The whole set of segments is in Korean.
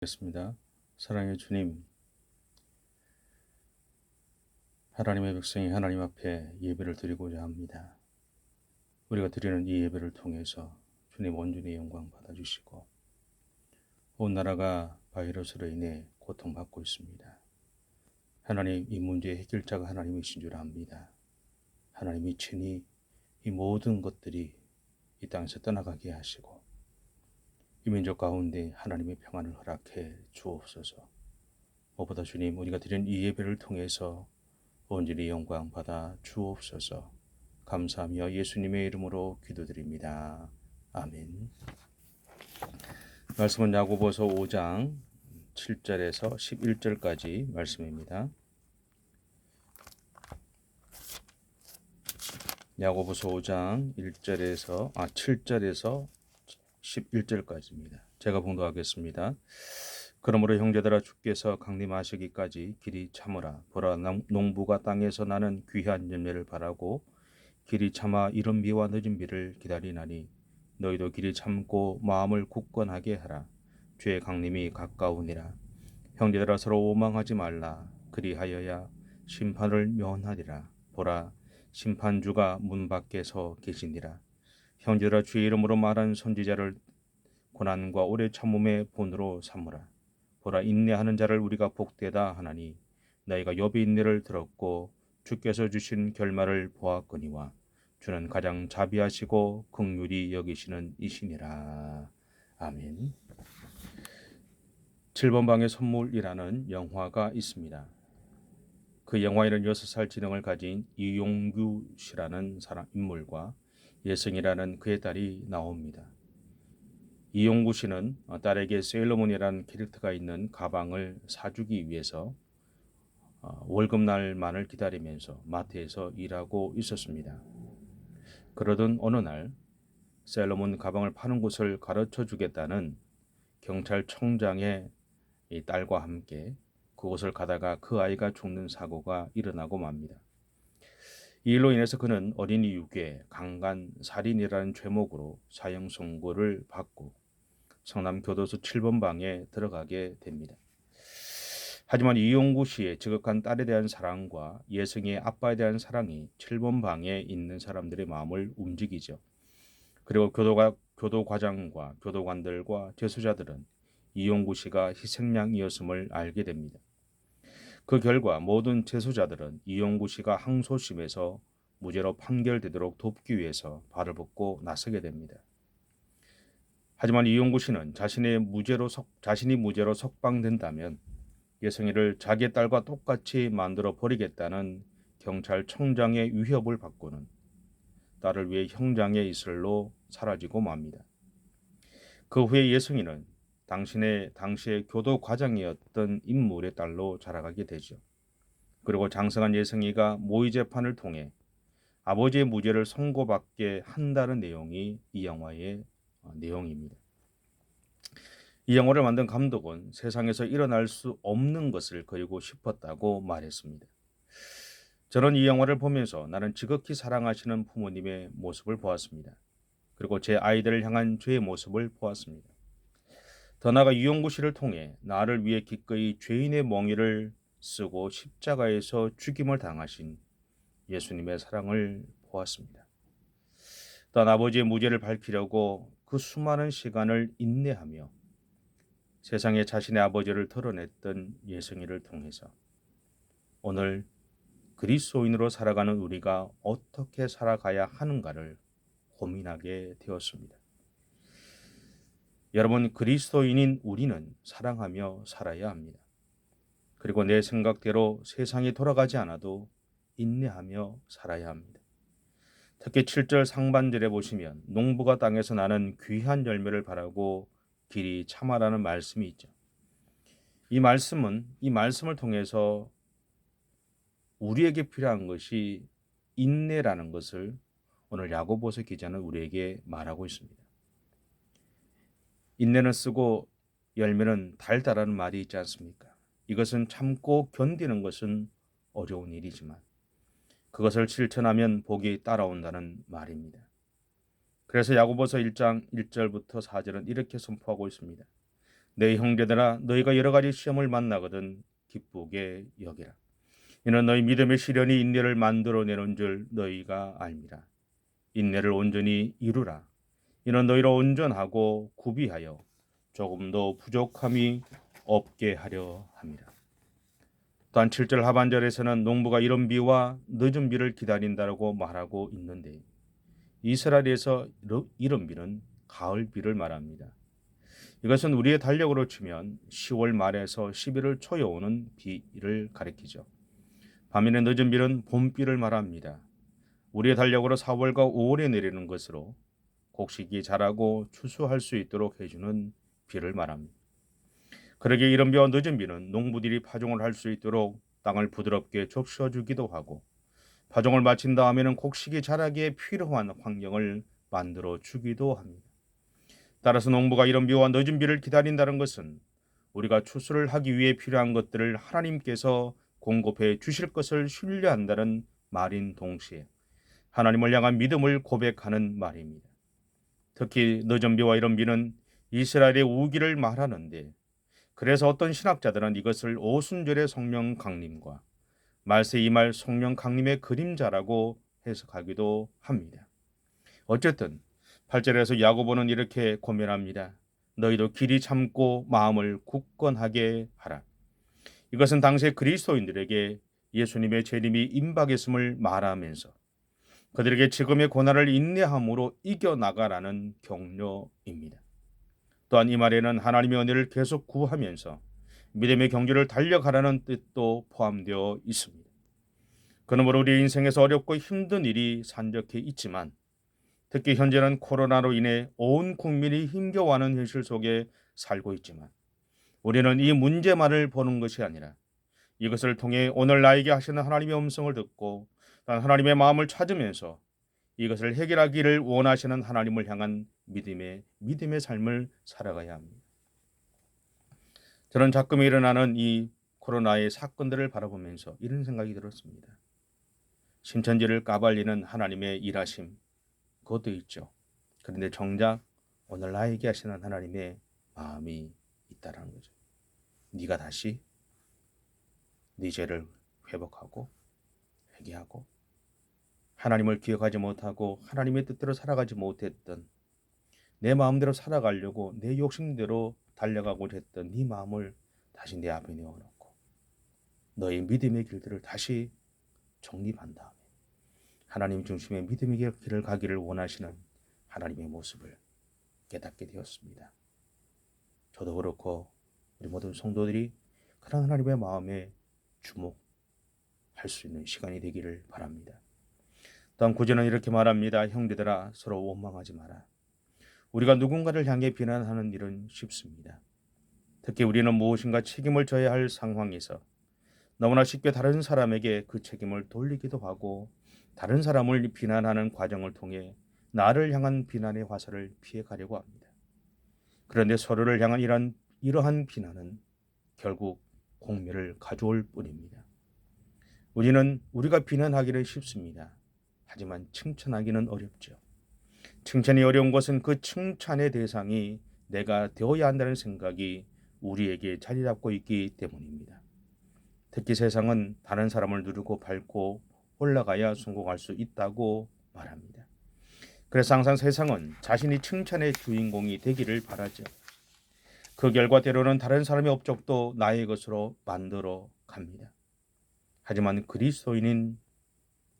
겠습니다. 사랑의 주님, 하나님의 백성이 하나님 앞에 예배를 드리고자 합니다. 우리가 드리는 이 예배를 통해서 주님 온전히 영광 받아주시고 온 나라가 바이러스로 인해 고통받고 있습니다. 하나님, 이 문제의 해결자가 하나님이신 줄 압니다. 하나님이 친히 이 모든 것들이 이 땅에서 떠나가게 하시고 이 민족 가운데 하나님의 평안을 허락해 주옵소서. 무엇보다 주님, 우리가 드린 이 예배를 통해서 온전히 영광 받아 주옵소서. 감사하며 예수님의 이름으로 기도드립니다. 아멘. 말씀은 야고보서 5장 7절에서 11절까지 말씀입니다. 야고보서 5장 7절에서 11절까지입니다. 제가 봉독하겠습니다. 그러므로 형제들아, 주께서 강림하시기까지 길이 참으라. 보라, 농부가 땅에서 나는 귀한 열매를 바라고 길이 참아 이른 비와 늦은 비를 기다리나니 너희도 길이 참고 마음을 굳건하게 하라. 주의 강림이 가까우니라. 형제들아, 서로 오망하지 말라. 그리하여야 심판을 면하리라. 보라, 심판주가 문 밖에 서 계시니라. 형제들아, 주의 이름으로 말한 선지자를 고난과 오래 참음의 본으로 삼으라. 보라, 인내하는 자를 우리가 복되다 하나니 너희가 욥의 인내를 들었고 주께서 주신 결말을 보았거니와 주는 가장 자비하시고 긍휼히 여기시는 이시니라. 아멘. 7번 방의 선물이라는 영화가 있습니다. 그 영화에는 6살 지능을 가진 이용규 씨라는 인물과 예승이라는 그의 딸이 나옵니다. 이용구 씨는 딸에게 세일러문이라는 캐릭터가 있는 가방을 사주기 위해서 월급날만을 기다리면서 마트에서 일하고 있었습니다. 그러던 어느 날 세일러문 가방을 파는 곳을 가르쳐 주겠다는 경찰청장의 딸과 함께 그곳을 가다가 그 아이가 죽는 사고가 일어나고 맙니다. 이 일로 인해서 그는 어린이 유괴, 강간, 살인이라는 죄목으로 사형 선고를 받고 성남교도소 7번 방에 들어가게 됩니다. 하지만 이용구 씨의 지극한 딸에 대한 사랑과 예승이의 아빠에 대한 사랑이 7번 방에 있는 사람들의 마음을 움직이죠. 그리고 교도과장과 교도관들과 재수자들은 이용구 씨가 희생양이었음을 알게 됩니다. 그 결과 모든 재수자들은 이용구 씨가 항소심에서 무죄로 판결되도록 돕기 위해서 발을 벗고 나서게 됩니다. 하지만 이용구 씨는 자신이 무죄로 석방된다면 예승이를 자기 딸과 똑같이 만들어 버리겠다는 경찰청장의 위협을 받고는 딸을 위해 형장의 이슬로 사라지고 맙니다. 그 후에 예승이는 당시의 교도 과장이었던 인물의 딸로 자라가게 되죠. 그리고 장성한 예승이가 모의 재판을 통해 아버지의 무죄를 선고받게 한다는 내용이 이 영화의 내용입니다. 이 영화를 만든 감독은 세상에서 일어날 수 없는 것을 그리고 싶었다고 말했습니다. 저는 이 영화를 보면서 나는 지극히 사랑하시는 부모님의 모습을 보았습니다. 그리고 제 아이들을 향한 죄의 모습을 보았습니다. 더 나아가 이용구 씨를 통해 나를 위해 기꺼이 죄인의 멍에를 쓰고 십자가에서 죽임을 당하신 예수님의 사랑을 보았습니다. 또한 아버지의 무죄를 밝히려고 그 수많은 시간을 인내하며 세상에 자신의 아버지를 드러냈던 예승이를 통해서 오늘 그리스도인으로 살아가는 우리가 어떻게 살아가야 하는가를 고민하게 되었습니다. 여러분, 그리스도인인 우리는 사랑하며 살아야 합니다. 그리고 내 생각대로 세상이 돌아가지 않아도 인내하며 살아야 합니다. 특히 7절 상반절에 보시면 농부가 땅에서 나는 귀한 열매를 바라고 길이 참아라는 말씀이 있죠. 이 말씀을 통해서 우리에게 필요한 것이 인내라는 것을 오늘 야고보서 기자는 우리에게 말하고 있습니다. 인내는 쓰고 열매는 달다라는 말이 있지 않습니까? 이것은 참고 견디는 것은 어려운 일이지만 그것을 실천하면 복이 따라온다는 말입니다. 그래서 야고보서 1장 1절부터 4절은 이렇게 선포하고 있습니다. 내 형제들아 너희가 여러 가지 시험을 만나거든 기쁘게 여기라. 이는 너희 믿음의 시련이 인내를 만들어내는 줄 너희가 알미라. 인내를 온전히 이루라. 이는 너희로 온전하고 구비하여 조금도 부족함이 없게 하려 함이라. 또한 7절 하반절에서는 농부가 이른 비와 늦은 비를 기다린다고 말하고 있는데 이스라엘에서 이른 비는 가을 비를 말합니다. 이것은 우리의 달력으로 치면 10월 말에서 11월 초에 오는 비를 가리키죠. 반면에 늦은 비는 봄비를 말합니다. 우리의 달력으로 4월과 5월에 내리는 것으로 곡식이 자라고 추수할 수 있도록 해주는 비를 말합니다. 그러기에 이른 비와 늦은 비는 농부들이 파종을 할 수 있도록 땅을 부드럽게 적셔주기도 하고 파종을 마친 다음에는 곡식이 자라기에 필요한 환경을 만들어 주기도 합니다. 따라서 농부가 이른 비와 늦은 비를 기다린다는 것은 우리가 추수를 하기 위해 필요한 것들을 하나님께서 공급해 주실 것을 신뢰한다는 말인 동시에 하나님을 향한 믿음을 고백하는 말입니다. 특히 늦은 비와 이른 비는 이스라엘의 우기를 말하는데 그래서 어떤 신학자들은 이것을 오순절의 성령 강림과 말세 이말 성령 강림의 그림자라고 해석하기도 합니다. 어쨌든 8절에서 야고보는 이렇게 고면합니다. 너희도 길이 참고 마음을 굳건하게 하라. 이것은 당시 그리스도인들에게 예수님의 재림이 임박했음을 말하면서 그들에게 지금의 고난을 인내함으로 이겨나가라는 격려입니다. 또한 이 말에는 하나님의 은혜를 계속 구하면서 믿음의 경주를 달려가라는 뜻도 포함되어 있습니다. 그러므로 우리 인생에서 어렵고 힘든 일이 산적해 있지만 특히 현재는 코로나로 인해 온 국민이 힘겨워하는 현실 속에 살고 있지만 우리는 이 문제만을 보는 것이 아니라 이것을 통해 오늘 나에게 하시는 하나님의 음성을 듣고 하나님의 마음을 찾으면서 이것을 해결하기를 원하시는 하나님을 향한 믿음의 삶을 살아가야 합니다. 저는 가끔 일어나는 이 코로나의 사건들을 바라보면서 이런 생각이 들었습니다. 신천지를 까발리는 하나님의 일하심 그것도 있죠. 그런데 정작 오늘 나에게 하시는 하나님의 마음이 있다라는 거죠. 네가 다시 네 죄를 회복하고 회개하고 하나님을 기억하지 못하고 하나님의 뜻대로 살아가지 못했던 내 마음대로 살아가려고 내 욕심대로 달려가고자 했던 네 마음을 다시 내 앞에 내어놓고 너의 믿음의 길들을 다시 정립한 다음에 하나님 중심의 믿음의 길을 가기를 원하시는 하나님의 모습을 깨닫게 되었습니다. 저도 그렇고 우리 모든 성도들이 그런 하나님의 마음에 주목할 수 있는 시간이 되기를 바랍니다. 다음 구절은 이렇게 말합니다. 형제들아 서로 원망하지 마라. 우리가 누군가를 향해 비난하는 일은 쉽습니다. 특히 우리는 무엇인가 책임을 져야 할 상황에서 너무나 쉽게 다른 사람에게 그 책임을 돌리기도 하고 다른 사람을 비난하는 과정을 통해 나를 향한 비난의 화살을 피해가려고 합니다. 그런데 서로를 향한 이러한 비난은 결국 공멸을 가져올 뿐입니다. 우리가 비난하기는 쉽습니다. 하지만 칭찬하기는 어렵죠. 칭찬이 어려운 것은 그 칭찬의 대상이 내가 되어야 한다는 생각이 우리에게 자리 잡고 있기 때문입니다. 특히 세상은 다른 사람을 누르고 밟고 올라가야 성공할 수 있다고 말합니다. 그래서 항상 세상은 자신이 칭찬의 주인공이 되기를 바라죠. 그 결과 때로는 다른 사람의 업적도 나의 것으로 만들어 갑니다. 하지만 그리스도인인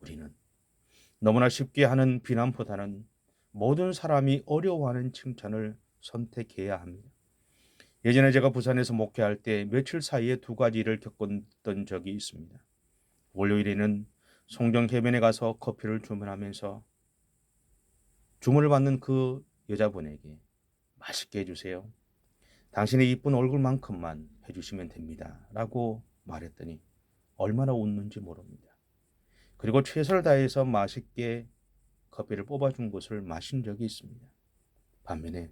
우리는 너무나 쉽게 하는 비난보다는 모든 사람이 어려워하는 칭찬을 선택해야 합니다. 예전에 제가 부산에서 목회할 때 며칠 사이에 두 가지 일을 겪었던 적이 있습니다. 월요일에는 송정 해변에 가서 커피를 주문하면서 주문을 받는 그 여자분에게 맛있게 해주세요. 당신의 이쁜 얼굴만큼만 해주시면 됩니다. 라고 말했더니 얼마나 웃는지 모릅니다. 그리고 최선을 다해서 맛있게 커피를 뽑아준 것을 마신 적이 있습니다. 반면에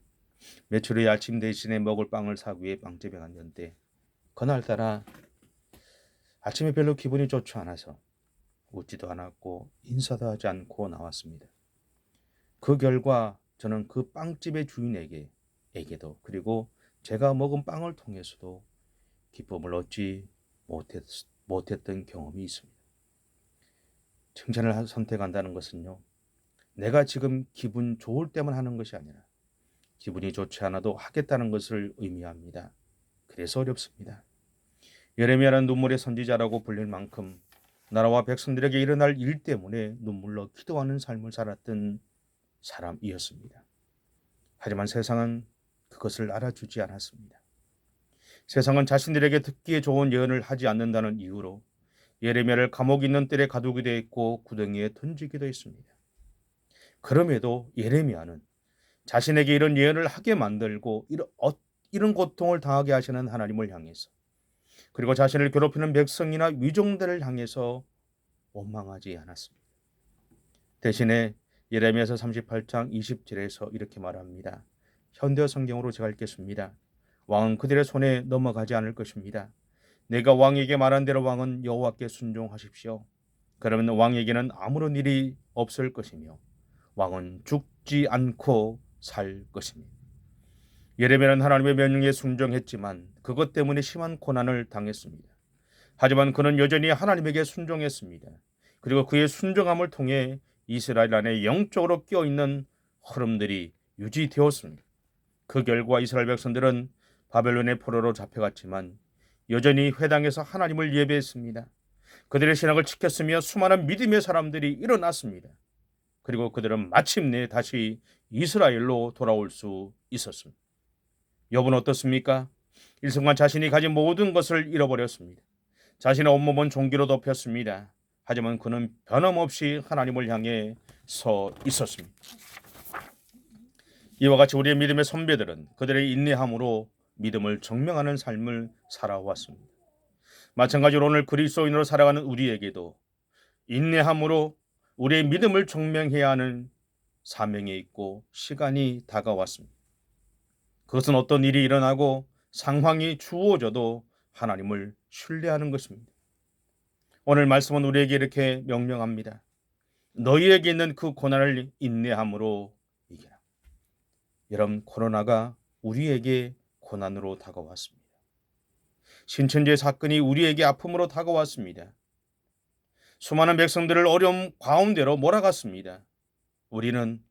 며칠 후에 아침 대신에 먹을 빵을 사기 위해 빵집에 갔는데 그날따라 아침에 별로 기분이 좋지 않아서 웃지도 않았고 인사도 하지 않고 나왔습니다. 그 결과 저는 그 빵집의 주인에게도 그리고 제가 먹은 빵을 통해서도 기쁨을 얻지 못했던 경험이 있습니다. 칭찬을 선택한다는 것은요, 내가 지금 기분 좋을 때만 하는 것이 아니라 기분이 좋지 않아도 하겠다는 것을 의미합니다. 그래서 어렵습니다. 예레미야는 눈물의 선지자라고 불릴 만큼 나라와 백성들에게 일어날 일 때문에 눈물로 기도하는 삶을 살았던 사람이었습니다. 하지만 세상은 그것을 알아주지 않았습니다. 세상은 자신들에게 듣기에 좋은 예언을 하지 않는다는 이유로 예레미야를 감옥에 있는 뜰에 가두기도 했고 구덩이에 던지기도 했습니다. 그럼에도 예레미야는 자신에게 이런 예언을 하게 만들고 이런 고통을 당하게 하시는 하나님을 향해서, 그리고 자신을 괴롭히는 백성이나 위종들을 향해서 원망하지 않았습니다. 대신에 예레미야서 38장 20절에서 이렇게 말합니다. 현대 성경으로 제가 읽겠습니다. 왕은 그들의 손에 넘어가지 않을 것입니다. 내가 왕에게 말한 대로 왕은 여호와께 순종하십시오. 그러면 왕에게는 아무런 일이 없을 것이며 왕은 죽지 않고 살 것입니다. 예레미야는 하나님의 명령에 순종했지만 그것 때문에 심한 고난을 당했습니다. 하지만 그는 여전히 하나님에게 순종했습니다. 그리고 그의 순종함을 통해 이스라엘 안에 영적으로 끼어있는 흐름들이 유지되었습니다. 그 결과 이스라엘 백성들은 바벨론의 포로로 잡혀갔지만 여전히 회당에서 하나님을 예배했습니다. 그들의 신앙을 지켰으며 수많은 믿음의 사람들이 일어났습니다. 그리고 그들은 마침내 다시 이스라엘로 돌아올 수 있었습니다. 여러분 어떻습니까? 일순간 자신이 가진 모든 것을 잃어버렸습니다. 자신의 온몸은 종기로 덮였습니다. 하지만 그는 변함없이 하나님을 향해 서 있었습니다. 이와 같이 우리의 믿음의 선배들은 그들의 인내함으로 믿음을 증명하는 삶을 살아왔습니다. 마찬가지로 오늘 그리스도인으로 살아가는 우리에게도 인내함으로 우리의 믿음을 증명해야 하는 사명이 있고 시간이 다가왔습니다. 그것은 어떤 일이 일어나고 상황이 주어져도 하나님을 신뢰하는 것입니다. 오늘 말씀은 우리에게 이렇게 명령합니다. 너희에게 있는 그 고난을 인내함으로 이겨라. 여러분, 코로나가 우리에게 고난으로 다가왔습니다. 신천지의 사건이 우리에게 아픔으로 다가왔습니다. 수많은 백성들을 어려움 가운데로 몰아갔습니다. 우리는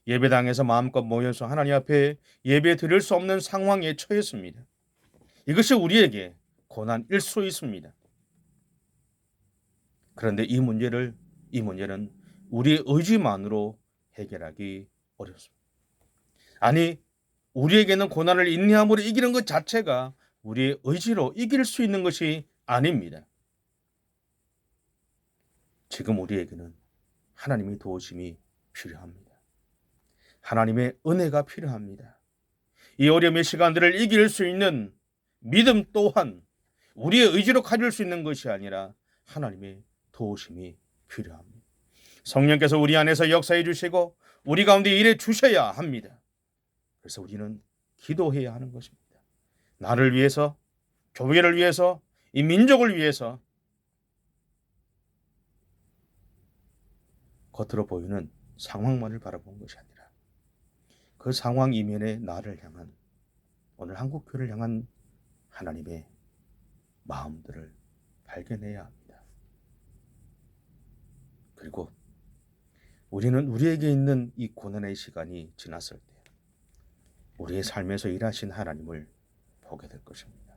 예배당에서 마음껏 모여서 하나님 앞에 예배 드릴 수 없는 상황에 처했습니다. 이것이 우리에게 고난일 수 있습니다. 그런데 이 문제는 우리의 의지만으로 해결하기 어렵습니다. 아니, 우리에게는 고난을 인내함으로 이기는 것 자체가 우리의 의지로 이길 수 있는 것이 아닙니다. 지금 우리에게는 하나님의 도우심이 필요합니다. 하나님의 은혜가 필요합니다. 이 어려움의 시간들을 이길 수 있는 믿음 또한 우리의 의지로 가질 수 있는 것이 아니라 하나님의 도우심이 필요합니다. 성령께서 우리 안에서 역사해 주시고 우리 가운데 일해 주셔야 합니다. 그래서 우리는 기도해야 하는 것입니다. 나를 위해서, 교회를 위해서, 이 민족을 위해서. 겉으로 보이는 상황만을 바라보는 것이 아니라 그 상황 이면에 나를 향한, 오늘 한국교회를 향한 하나님의 마음들을 발견해야 합니다. 그리고 우리는 우리에게 있는 이 고난의 시간이 지났을 때 우리의 삶에서 일하신 하나님을 보게 될 것입니다.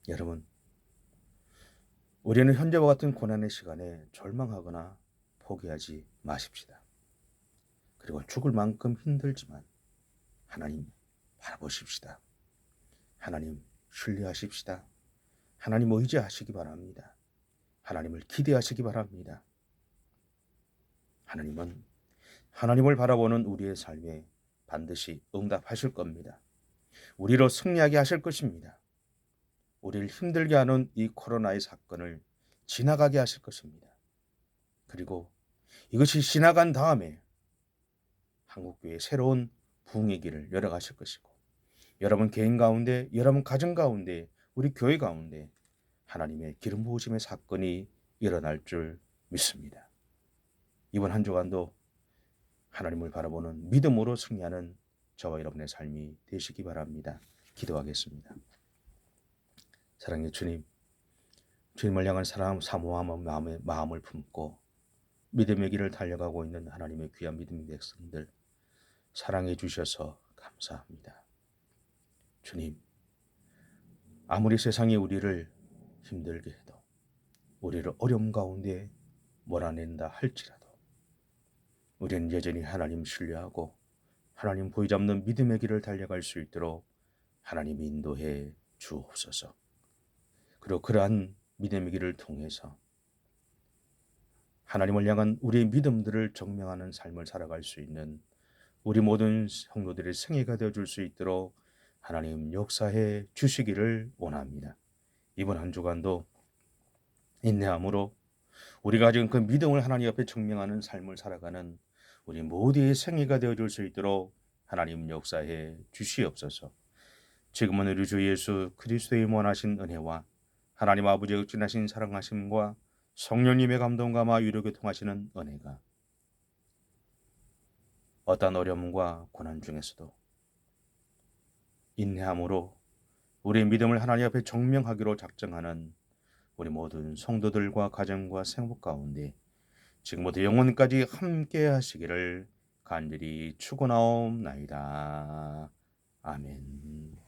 여러분, 우리는 현재와 같은 고난의 시간에 절망하거나 포기하지 마십시다. 그리고 죽을 만큼 힘들지만 하나님 바라보십시다. 하나님 신뢰하십시다. 하나님 의지하시기 바랍니다. 하나님을 기대하시기 바랍니다. 하나님은 하나님을 바라보는 우리의 삶에 반드시 응답하실 겁니다. 우리로 승리하게 하실 것입니다. 우리를 힘들게 하는 이 코로나의 사건을 지나가게 하실 것입니다. 그리고 이것이 지나간 다음에 한국교회의 새로운 부흥의 길을 열어가실 것이고, 여러분 개인 가운데, 여러분 가정 가운데, 우리 교회 가운데 하나님의 기름 부으심의 사건이 일어날 줄 믿습니다. 이번 한 주간도 하나님을 바라보는 믿음으로 승리하는 저와 여러분의 삶이 되시기 바랍니다. 기도하겠습니다. 사랑의 주님, 주님을 향한 사모함 마음을 품고 믿음의 길을 달려가고 있는 하나님의 귀한 믿음의 백성들 사랑해 주셔서 감사합니다. 주님, 아무리 세상이 우리를 힘들게 해도 우리를 어려움 가운데 몰아낸다 할지라도 우리는 여전히 하나님 신뢰하고 하나님 보이잡는 믿음의 길을 달려갈 수 있도록 하나님 인도해 주옵소서. 그리고 그러한 믿음의 길을 통해서 하나님을 향한 우리의 믿음들을 증명하는 삶을 살아갈 수 있는 우리 모든 성도들의 생애가 되어줄 수 있도록 하나님 역사해 주시기를 원합니다. 이번 한 주간도 인내함으로 우리가 가진 그 믿음을 하나님 앞에 증명하는 삶을 살아가는 우리 모두의 생애가 되어줄 수 있도록 하나님 역사해 주시옵소서. 지금은 우리 주 예수 그리스도의 원하신 은혜와 하나님 아버지의 극진하신 사랑하심과 성령님의 감동과 위로 교통하시는 은혜가 어떠한 어려움과 고난 중에서도 인내함으로 우리의 믿음을 하나님 앞에 증명하기로 작정하는 우리 모든 성도들과 가정과 생활 가운데 지금부터 영원까지 함께 하시기를 간절히 축원하옵나이다. 아멘.